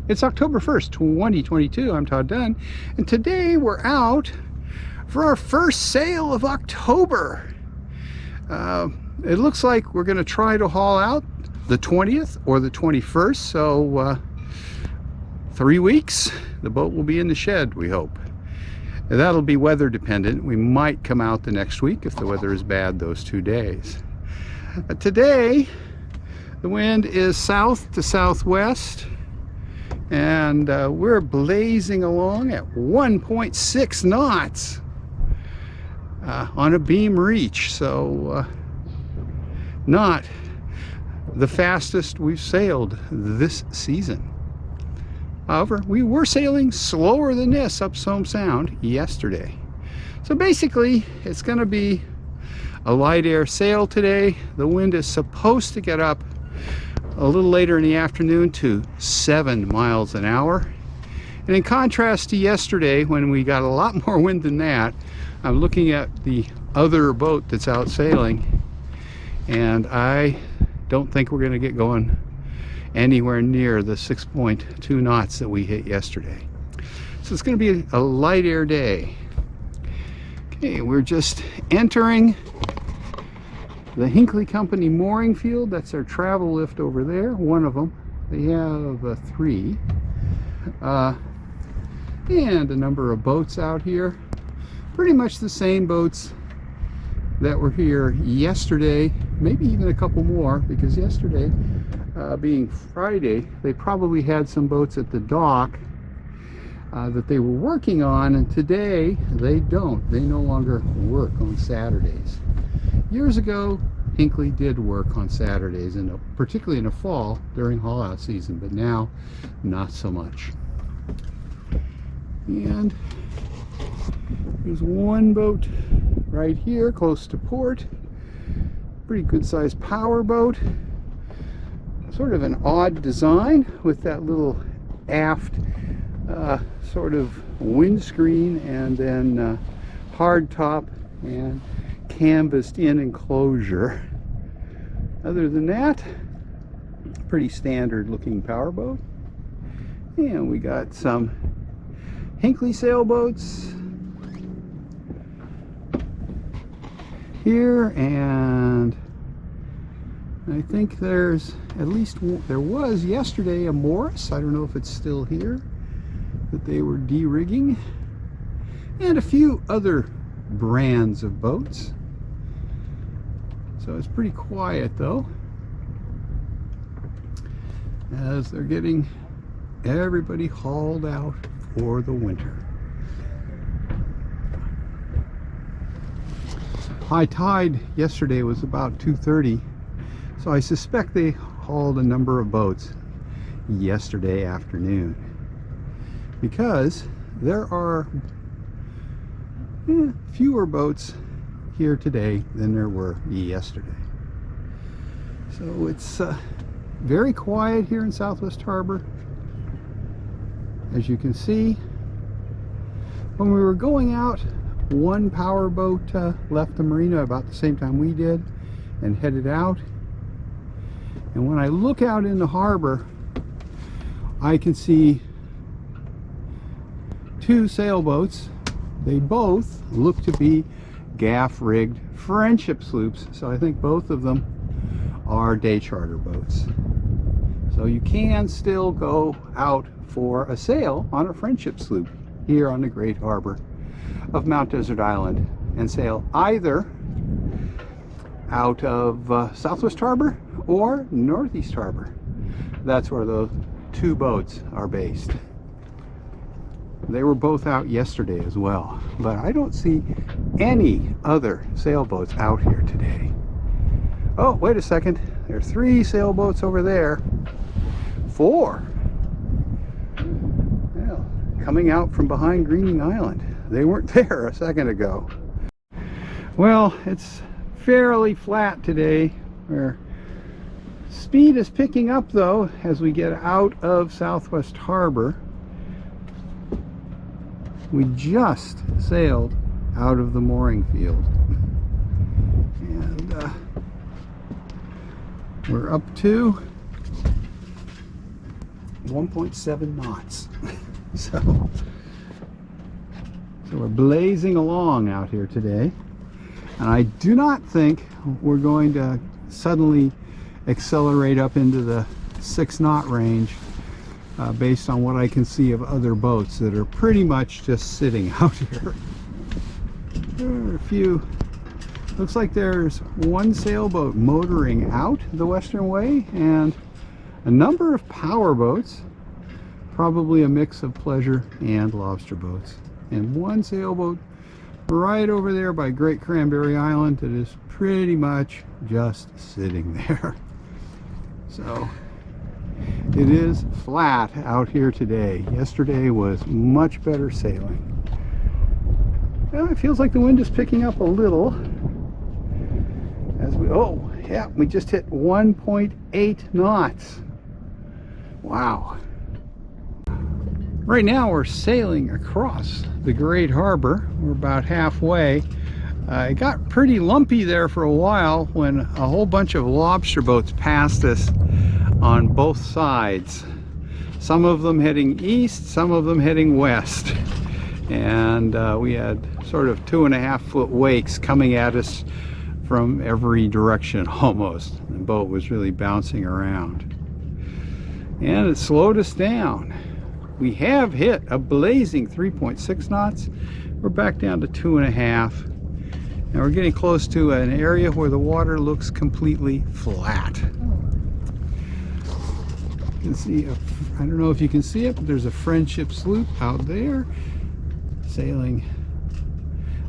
It's October 1st, 2022. I'm Todd Dunn, and today we're out for our first sale of October. It looks like we're going to try to haul out the 20th or the 21st, so 3 weeks. The boat will be in the shed, we hope. That'll be weather dependent. We might come out the next week if the weather is bad those 2 days. Today, the wind is south to southwest, and we're blazing along at 1.6 knots on a beam reach, so not the fastest we've sailed this season. However, we were sailing slower than this up Somme Sound yesterday. So basically, it's going to be a light air sail today. The wind is supposed to get up a little later in the afternoon to 7 miles an hour. And in contrast to yesterday, when we got a lot more wind than that, I'm looking at the other boat that's out sailing, and I don't think we're going to get going anywhere near the 6.2 knots that we hit yesterday. So it's going to be a light air day. Okay, we're just entering the Hinckley Company mooring field. That's our travel lift over there, one of them. They have 3. And a number of boats out here. Pretty much the same boats that were here yesterday, maybe even a couple more, because yesterday, being Friday, they probably had some boats at the dock that they were working on, and today they don't. They no longer work on Saturdays. Years ago, Hinckley did work on Saturdays, and particularly in the fall during haul-out season, but now not so much. And there's one boat right here close to port. Pretty good sized power boat. Sort of an odd design with that little aft sort of windscreen, and then hard top and canvassed in enclosure. Other than that, pretty standard looking powerboat. And we got some Hinckley sailboats here, and I think there's at least there was yesterday a Morris. I don't know if it's still here, that they were de-rigging, and a few other brands of boats. So it's pretty quiet though, as they're getting everybody hauled out for the winter. High tide yesterday was about 2:30, so I suspect they hauled a number of boats yesterday afternoon, because there are fewer boats here today than there were yesterday. So it's very quiet here in Southwest Harbor. As you can see, when we were going out, one power boat left the marina about the same time we did and headed out. And when I look out in the harbor, I can see 2 sailboats. They both look to be gaff-rigged friendship sloops, so I think both of them are day charter boats. So you can still go out for a sail on a friendship sloop here on the Great Harbor of Mount Desert Island, and sail either out of Southwest Harbor or Northeast Harbor. That's where those 2 boats are based. They were both out yesterday as well, but I don't see any other sailboats out here today. Oh, wait a second. There are 3 sailboats over there. 4. Well, coming out from behind Greening Island. They weren't there a second ago. Well, it's fairly flat today. Our speed is picking up though as we get out of Southwest Harbor. We just sailed out of the mooring field, and we're up to 1.7 knots. So we're blazing along out here today, and I do not think we're going to suddenly accelerate up into the 6-knot range based on what I can see of other boats that are pretty much just sitting out here. There are a few. Looks like there's one sailboat motoring out the Western Way and a number of power boats, probably a mix of pleasure and lobster boats, and one sailboat right over there by Great Cranberry Island that is pretty much just sitting there. So it is flat out here today. Yesterday was much better sailing. Well, it feels like the wind is picking up a little as we, oh yeah, we just hit 1.8 knots. Wow. Right now we're sailing across the Great Harbor. We're about halfway. It got pretty lumpy there for a while when a whole bunch of lobster boats passed us on both sides. Some of them heading east, some of them heading west. And we had sort of 2.5-foot wakes coming at us from every direction almost. The boat was really bouncing around. And it slowed us down. We have hit a blazing 3.6 knots. We're back down to 2.5. And we're getting close to an area where the water looks completely flat. You can see, I don't know if you can see it, but there's a Friendship sloop out there sailing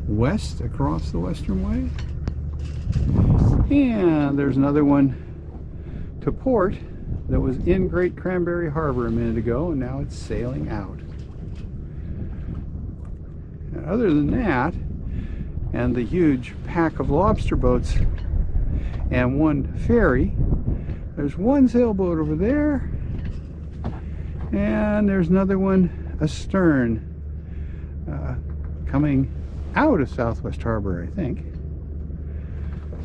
west across the Western Way. And there's another one to port that was in Great Cranberry Harbor a minute ago, and now it's sailing out. And other than that, and the huge pack of lobster boats and one ferry, there's one sailboat over there, and there's another one astern coming out of Southwest Harbor, I think.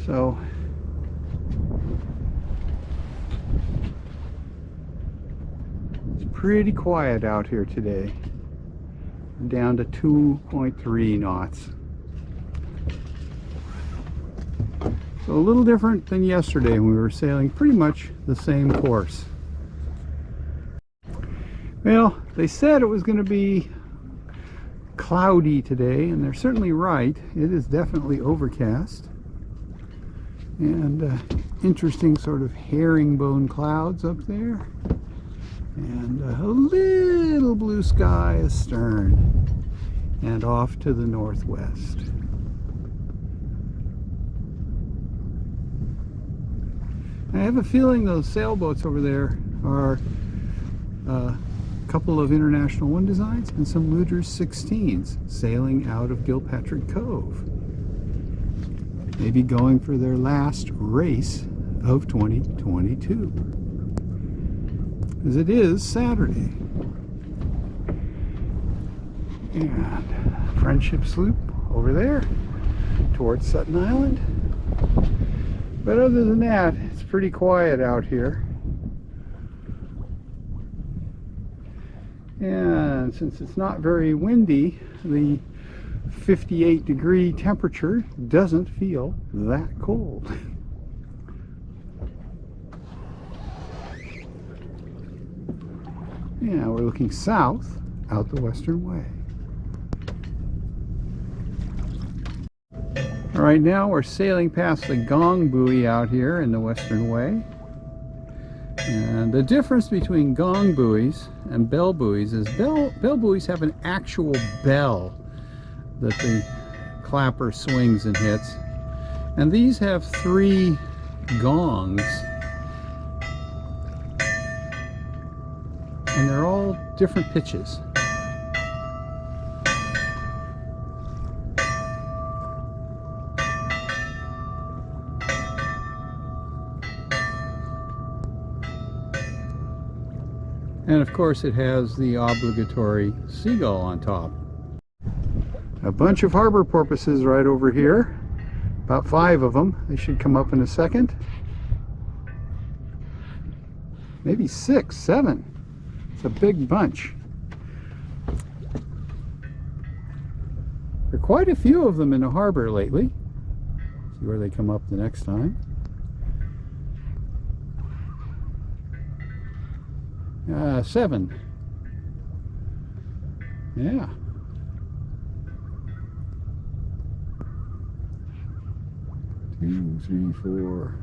So it's pretty quiet out here today. I'm down to 2.3 knots. So a little different than yesterday when we were sailing pretty much the same course. Well, they said it was going to be cloudy today, and they're certainly right. It is definitely overcast. And interesting sort of herringbone clouds up there. And a little blue sky astern and off to the northwest. I have a feeling those sailboats over there are a couple of International 1 designs and some Luders 16s sailing out of Gilpatrick Cove. Maybe going for their last race of 2022. As it is Saturday. And Friendship sloop over there towards Sutton Island. But other than that, it's pretty quiet out here. And since it's not very windy, the 58-degree temperature doesn't feel that cold. Yeah, we're looking south out the Western Way. All right, now we're sailing past the gong buoy out here in the Western Way. And the difference between gong buoys and bell buoys is bell buoys have an actual bell that the clapper swings and hits. And these have 3 gongs. And they're all different pitches. And of course it has the obligatory seagull on top. A bunch of harbor porpoises right over here. About 5 of them. They should come up in a second. Maybe 6, 7. It's a big bunch. There are quite a few of them in the harbor lately. See where they come up the next time. 7. Yeah. 2, 3, 4.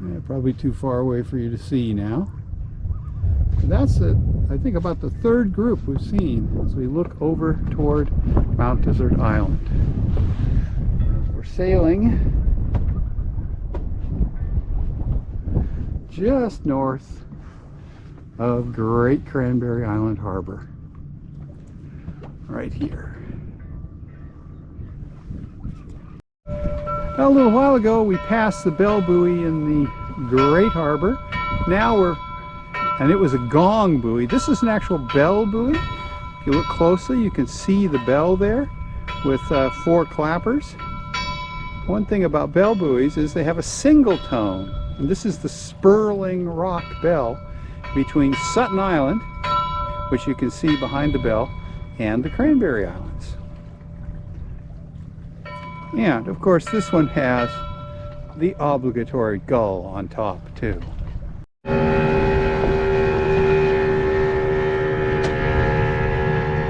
Yeah, probably too far away for you to see now. But that's it. I think about the 3rd group we've seen as we look over toward Mount Desert Island. We're sailing just north of Great Cranberry Island Harbor, right here. Now, a little while ago we passed the bell buoy in the Great Harbor. Now and it was a gong buoy. This is an actual bell buoy. If you look closely, you can see the bell there with 4 clappers. One thing about bell buoys is they have a single tone, and this is the Sperling Rock bell between Sutton Island, which you can see behind the bell, and the Cranberry Islands. And of course this one has the obligatory gull on top too.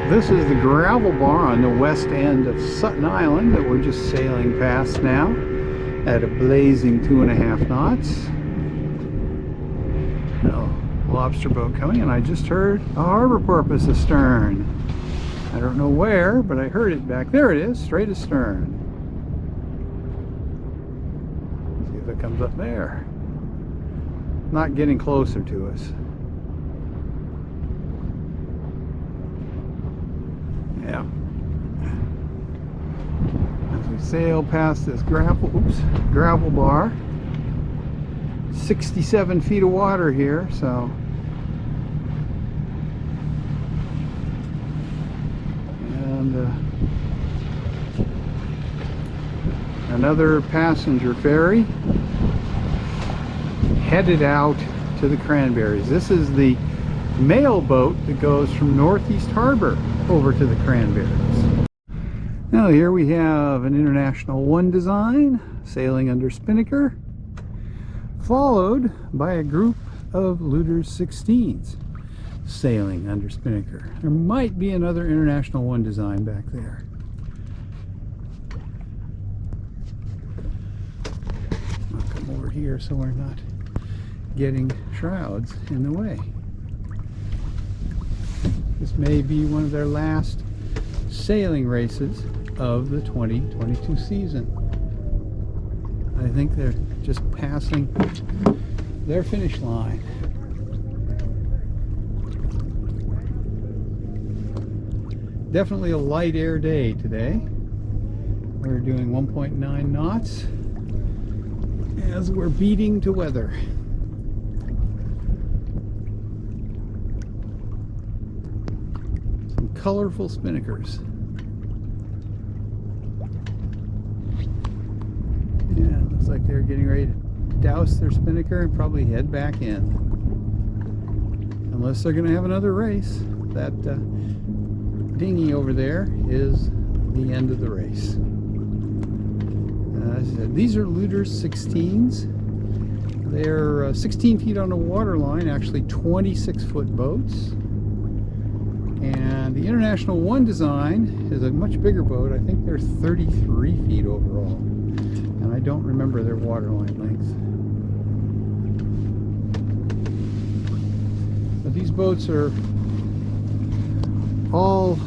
This is the gravel bar on the west end of Sutton Island that we're just sailing past now at a blazing 2.5 knots. A lobster boat coming, and I just heard a harbor porpoise astern. I don't know where, but I heard it back there. It is, straight astern. See if it comes up there. Not getting closer to us. Yeah. As we sail past this gravel bar, 67 feet of water here, so and another passenger ferry headed out to the Cranberries. This is the mail boat that goes from Northeast Harbor over to the Cranberries. Now here we have an International 1 design sailing under spinnaker, followed by a group of Luder's 16s sailing under spinnaker. There might be another International 1 design back there. I'll come over here so we're not getting shrouds in the way. This may be one of their last sailing races of the 2022 season. I think they're just passing their finish line. Definitely a light air day today. We're doing 1.9 knots as we're beating to weather. Some colorful spinnakers. Yeah, looks like they're getting ready to douse their spinnaker and probably head back in. Unless they're going to have another race. That dinghy over there is the end of the race. As I said, these are Luder's 16s. They're 16 feet on the water line, actually 26-foot boats. And the International 1 design is a much bigger boat. I think they're 33 feet overall. And I don't remember their waterline length. But these boats are all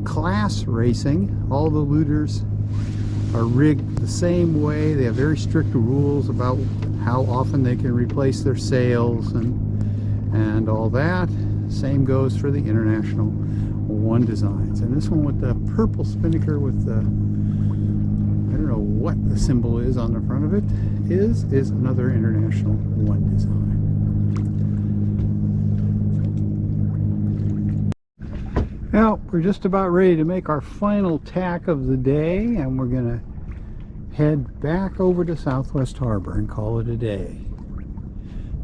class racing. All the Luders are rigged the same way. They have very strict rules about how often they can replace their sails and all that. Same goes for the International 1 designs. And this one with the purple spinnaker with the, I don't know what the symbol is on the front of it, is another International 1 design. Well, we're just about ready to make our final tack of the day, and we're going to head back over to Southwest Harbor and call it a day.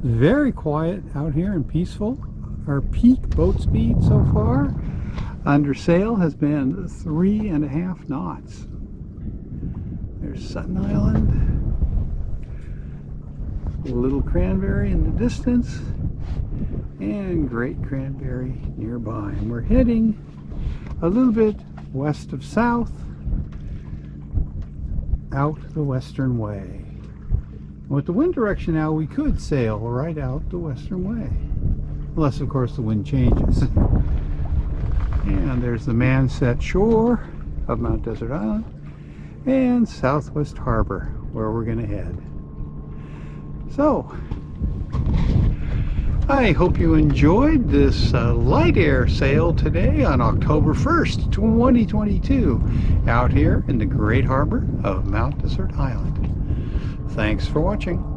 Very quiet out here and peaceful. Our peak boat speed so far under sail has been 3.5 knots. There's Sutton Island, Little Cranberry in the distance, and Great Cranberry nearby. And we're heading a little bit west of south out the western way. With the wind direction now, we could sail right out the western way, unless of course the wind changes. And there's the man-set shore of Mount Desert Island and Southwest Harbor, where we're going to head. So I hope you enjoyed this light air sail today on October 1st, 2022, out here in the great harbor of Mount Desert Island. Thanks for watching.